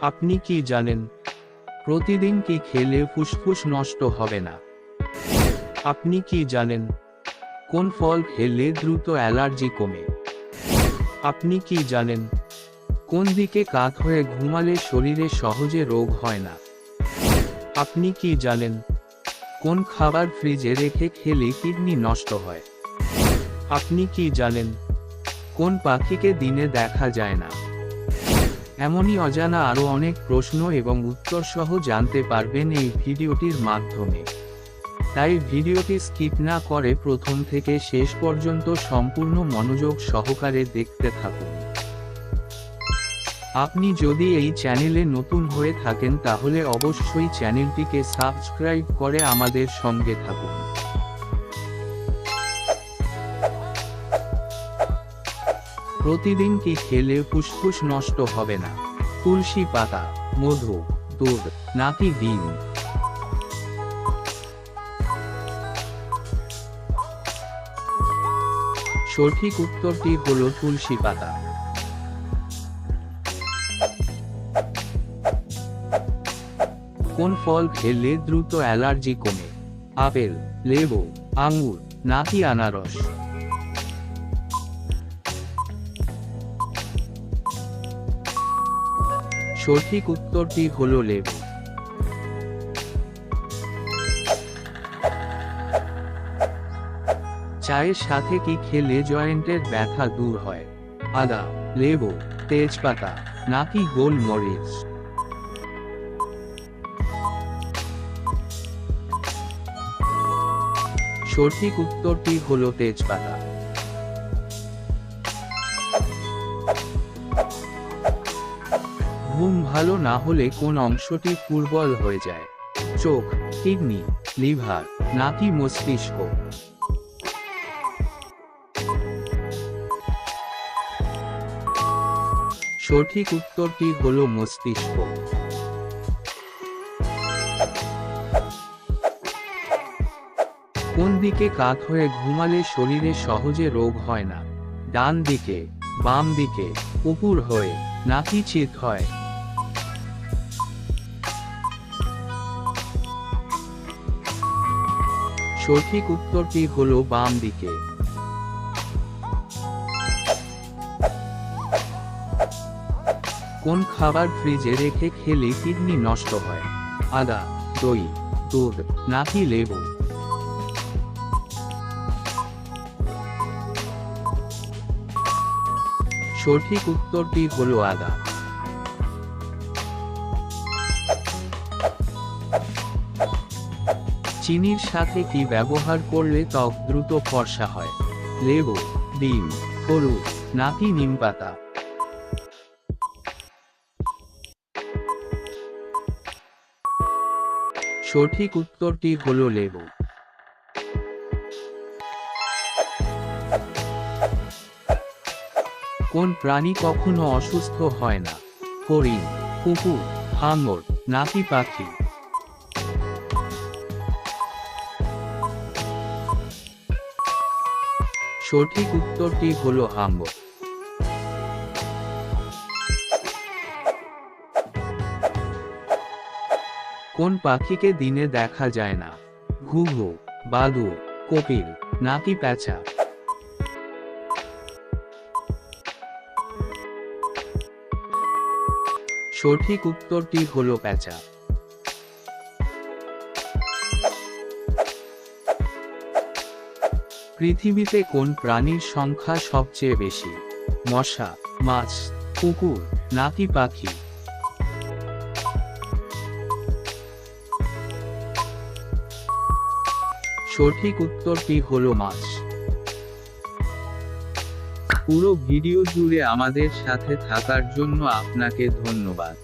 আপনি কি জানেন প্রতিদিন কি খেলে ফুসফুস নষ্ট হবে না? আপনি কি জানেন কোন ফল খেলে দ্রুত অ্যালার্জি কমে? আপনি কি জানেন কোন দিকে কাত হয়ে ঘুমালে শরীরে সহজে রোগ হয় না? আপনি কি জানেন কোন খাবার ফ্রিজে রেখে খেলে কিডনি নষ্ট হয়? আপনি কি জানেন কোন পাখিকে দিনে দেখা যায় না? এমনই অজানা আরও অনেক প্রশ্ন এবং উত্তর সহ জানতে পারবেন এই ভিডিওটির মাধ্যমে। তাই ভিডিওটি স্কিপ না করে প্রথম থেকে শেষ পর্যন্ত সম্পূর্ণ মনোযোগ সহকারে দেখতে থাকুন। আপনি যদি এই চ্যানেলে নতুন হয়ে থাকেন তাহলে অবশ্যই চ্যানেলটিকে সাবস্ক্রাইব করে আমাদের সঙ্গে থাকুন। প্রতিদিন কি খেলে ফুসফুস নষ্ট হবে না? তুলসী পাতা, মধু, দুধ নাকি ডিম? সঠিক উত্তরটি হলো তুলসী পাতা। কোন ফল খেলে দ্রুত অ্যালার্জি কমে? আপেল, লেবু, আঙ্গুর নাকি আনারস? সঠিক উত্তরটি হলো লেবু। চায়ের সাথে কি খেলে জয়েন্টের ব্যথা দূর হয়? আদা, লেবু, তেজপাতা নাকি গোলমরিচ? সঠিক উত্তরটি হলো তেজপাতা। ঘুম ভালো না হলে কোন অংশটি দুর্বল হয়ে যায়? চোখ, কিডনি, লিভার নাকি মস্তিষ্ক? সঠিক উত্তরটি হলো মস্তিষ্ক। কোন দিকে কাত হয়ে ঘুমালে শরীরে সহজে রোগ হয় না? ডান দিকে, বাম দিকে, উপর হয়ে নাকি চিত হয়? সঠিক উত্তরটি হলো বাম দিকে। কোন খাবার ফ্রিজে রেখে খেলে কিডনি নষ্ট হয়? আদা, দই, দুধ নাকি লেবু? সঠিক উত্তরটি হলো আদা। চিনির সাথে কি ব্যবহার করলে ত্বক দ্রুত ফর্সা হয়? লেবু, ডিম, হলুদ নাকি নিমপাতা? সঠিক উত্তরটি হলো লেবু। কোন প্রাণী কখনো অসুস্থ হয় না? হরিণ, কুকুর, হাঙর নাকি পাখি? সঠিক উত্তরটি হলো হাঙর। কোন পাখিকে দিনে দেখা যায় না? ঘুঘু, বাদুড়, কোকিল নাকি পেঁচা? সঠিক উত্তরটি হলো পেঁচা। পৃথিবীতে কোন প্রাণীর সংখ্যা সবচেয়ে বেশি? মশা, মাছ, কুকুর নাকি পাখি? সঠিক উত্তরটি হলো মাছ। পুরো ভিডিও জুড়ে আমাদের সাথে থাকার জন্য আপনাকে ধন্যবাদ।